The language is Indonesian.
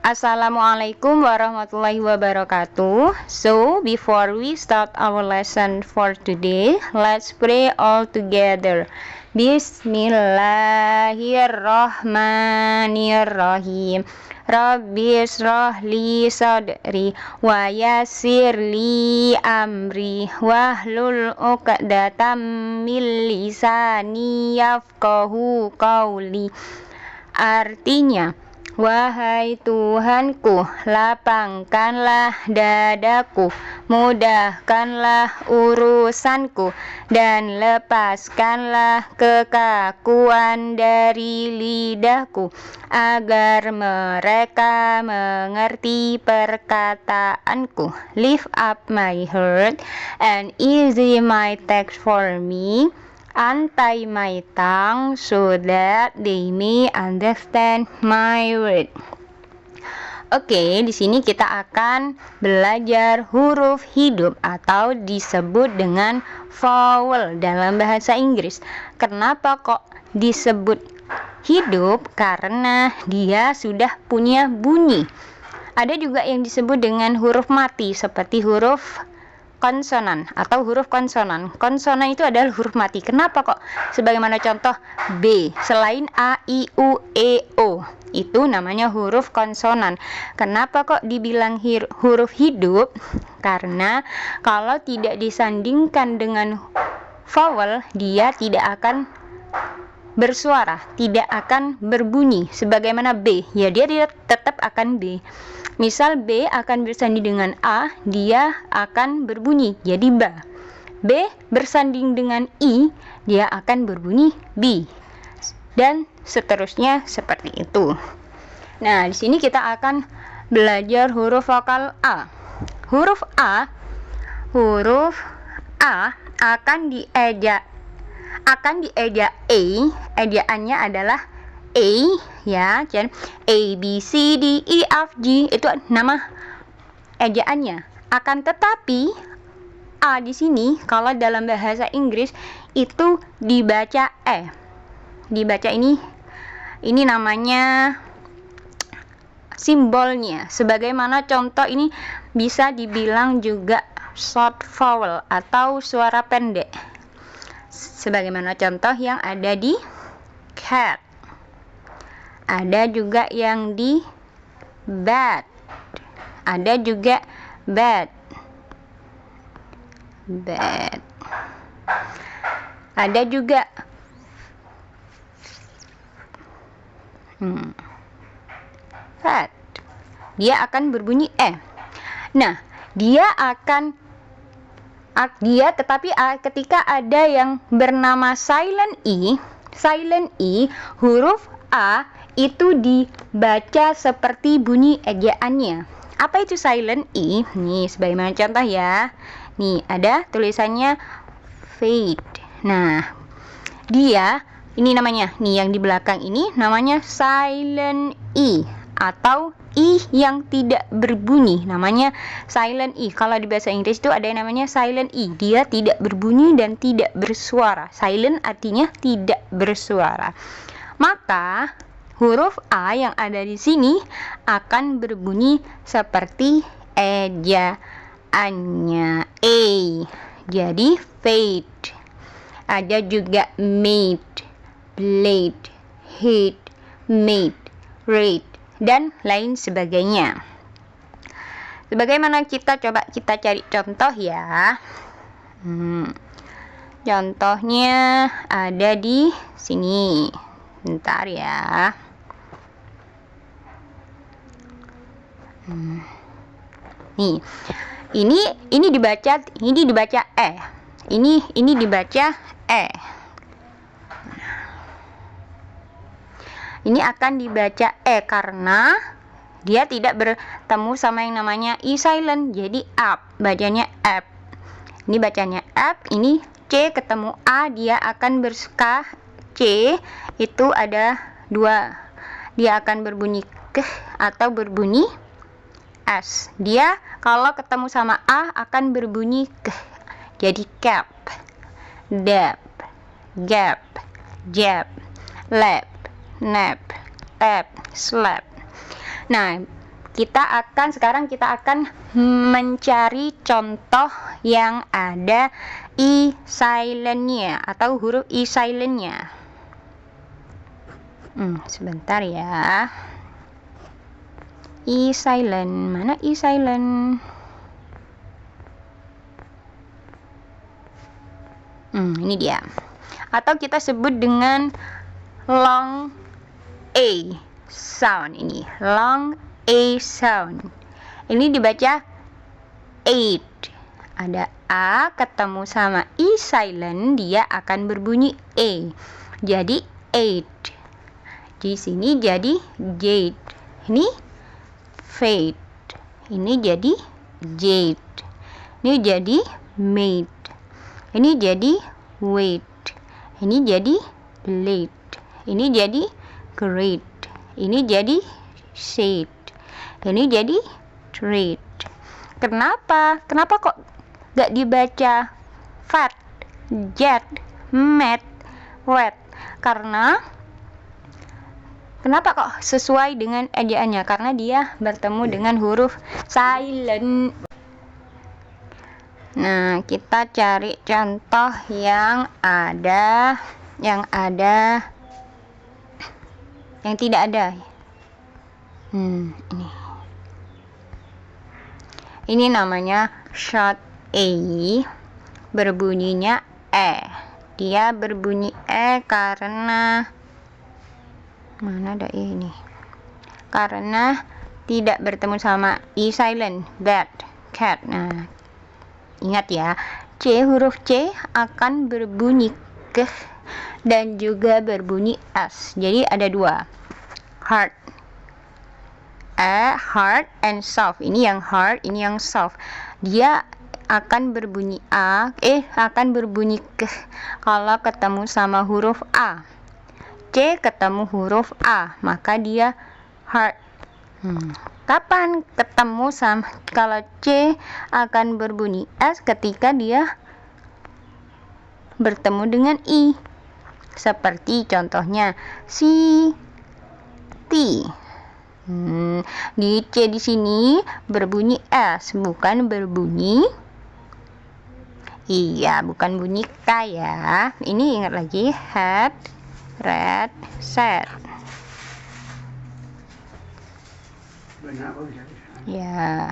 Assalamualaikum warahmatullahi wabarakatuh. So, before we start our lesson for today, let's pray all together. Bismillahirrahmanirrahim. Rabbi israh li sadri wa yassir li amri wahlul 'uqdatam min lisani yafqahu qawli. Artinya, wahai Tuhanku, lapangkanlah dadaku, mudahkanlah urusanku, dan lepaskanlah kekakuan dari lidahku, agar mereka mengerti perkataanku. Lift up my heart and easy my text for me. Untie my tongue so that they may understand my word. Oke, di sini kita akan belajar huruf hidup atau disebut dengan vowel dalam bahasa Inggris. Kenapa kok disebut hidup? Karena dia sudah punya bunyi. Ada juga yang disebut dengan huruf mati seperti huruf konsonan atau huruf konsonan. Konsonan itu adalah huruf mati. Kenapa kok? Sebagaimana contoh B, selain A, I, U, E, O, itu namanya huruf konsonan. Kenapa kok dibilang huruf hidup? Karena kalau tidak disandingkan dengan vowel, dia tidak akan bersuara, tidak akan berbunyi. Sebagaimana B, ya dia tetap akan B. Misal B akan bersanding dengan A, dia akan berbunyi jadi ba. B bersanding dengan I, dia akan berbunyi bi. Dan seterusnya seperti itu. Nah, di sini kita akan belajar huruf vokal A. Huruf A akan dieja E, ejaannya adalah A, ya, jadi A, B, C, D, E, F, G itu nama ejaannya. Akan tetapi A di sini kalau dalam bahasa Inggris itu dibaca E. Dibaca ini namanya simbolnya. Sebagaimana contoh ini bisa dibilang juga short vowel atau suara pendek. Sebagaimana contoh yang ada di cat. Ada juga yang di bat. Ada juga bat. Bat. Ada juga fat. Dia akan berbunyi E. Nah, tetapi ketika ada yang bernama silent E, huruf A itu dibaca seperti bunyi ejaannya. Apa itu silent E? Nih, sebagaimana contoh ya. Nih, ada tulisannya fade. Nah, dia ini namanya, nih yang di belakang ini namanya silent E atau I yang tidak berbunyi, namanya silent E. Kalau di bahasa Inggris itu ada yang namanya silent E. Dia tidak berbunyi dan tidak bersuara. Silent artinya tidak bersuara. Maka huruf A yang ada di sini akan berbunyi seperti ejaannya A. Jadi fade. Ada juga made, blade, hate, made, rate, dan lain sebagainya. Sebagaimana kita cari contoh ya. Contohnya ada di sini. Bentar ya. Nih. Ini dibaca E. Ini dibaca E. Ini akan dibaca E karena dia tidak bertemu sama yang namanya I silent, jadi up, bacanya up. Ini bacanya up, ini C ketemu A, dia akan berskah C, itu ada dua, dia akan berbunyi K atau berbunyi S. Dia kalau ketemu sama A akan berbunyi K, jadi cap, dab, gap, jab, lap, nap, tap, slap. Nah, Sekarang kita akan mencari contoh yang ada I silent-nya atau huruf I silent-nya. Sebentar ya. I silent, mana I silent? Ini dia. Atau kita sebut dengan long A sound ini. Long A sound. Ini dibaca 8. Ada A ketemu sama I silent, dia akan berbunyi A. Jadi 8. Di sini jadi jade. Ini fade. Ini jadi jade. Ini jadi made. Ini jadi wait. Ini jadi late. Ini jadi great. Ini jadi shade. Ini jadi trade. Kenapa kok gak dibaca fat, jet, met, wet? Kenapa kok sesuai dengan ejaannya? Karena dia bertemu dengan huruf silent. Nah, kita cari contoh yang tidak ada. Ini namanya short A, berbunyinya E. Dia berbunyi E karena mana ada E ini? Karena tidak bertemu sama I silent, bat, cat. Nah, ingat ya, huruf C akan berbunyi K dan juga berbunyi S. Jadi ada dua, hard, hard and soft. Ini yang hard, ini yang soft. Dia akan berbunyi akan berbunyi K kalau ketemu sama huruf A. C ketemu huruf A, maka dia hard. Kapan ketemu sama, kalau C akan berbunyi S ketika dia bertemu dengan I. Seperti contohnya si T. Di C di sini berbunyi S, bukan berbunyi bukan bunyi K ya. Ini ingat lagi, hat, red, set. Ya.